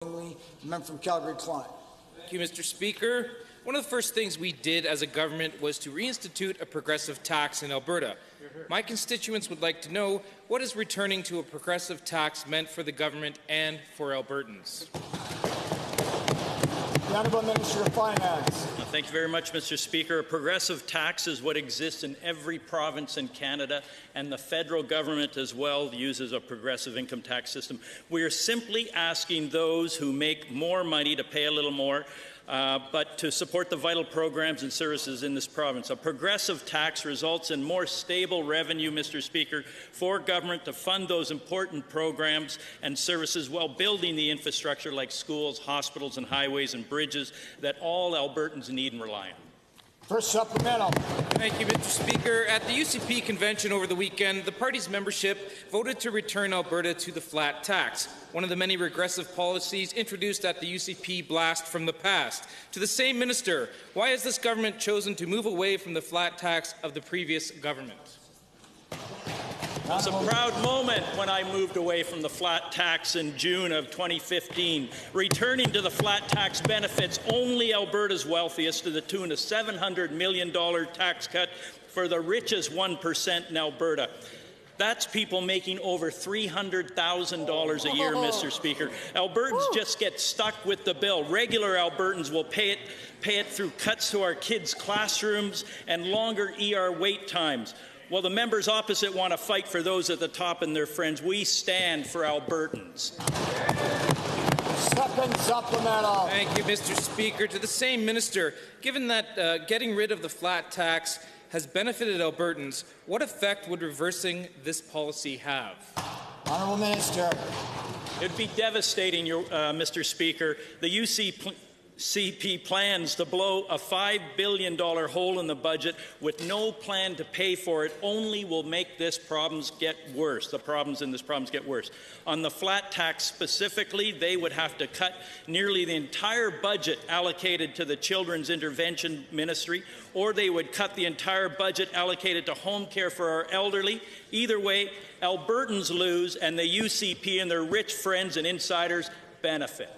Member from Calgary-Klein. Thank you, Mr. Speaker. One of the first things we did as a government was to reinstitute a progressive tax in Alberta. My constituents would like to know, what is returning to a progressive tax meant for the government and for Albertans? The Honourable Minister of Finance. Thank you very much, Mr. Speaker. A progressive tax is what exists in every province in Canada, and the federal government as well uses a progressive income tax system. We are simply asking those who make more money to pay a little more, but to support the vital programs and services in this province. A progressive tax results in more stable revenue, Mr. Speaker, for government to fund those important programs and services while building the infrastructure like schools, hospitals and highways and bridges that all Albertans need and rely on. First supplemental. Thank you, Mr. Speaker. At the UCP convention over the weekend, the party's membership voted to return Alberta to the flat tax, one of the many regressive policies introduced at the UCP blast from the past. To the same minister, why has this government chosen to move away from the flat tax of the previous government? It was a proud moment when I moved away from the flat tax in June of 2015. Returning to the flat tax benefits only Alberta's wealthiest to the tune of $700 million tax cut for the richest 1% in Alberta. That's people making over $300,000 a year, Mr. Speaker. Albertans just get stuck with the bill. Regular Albertans will pay it through cuts to our kids' classrooms and longer ER wait times. While the members opposite want to fight for those at the top and their friends, we stand for Albertans. Second supplemental. Thank you, Mr. Speaker. To the same minister, given that getting rid of the flat tax has benefited Albertans, what effect would reversing this policy have? Honourable Minister. It would be devastating, Mr. Speaker. The UCP plans to blow a $5 billion hole in the budget with no plan to pay for it only will make this problems get worse. The problems in this problems get worse. On the flat tax specifically, they would have to cut nearly the entire budget allocated to the Children's Intervention Ministry, or they would cut the entire budget allocated to home care for our elderly. Either way, Albertans lose and the UCP and their rich friends and insiders benefit.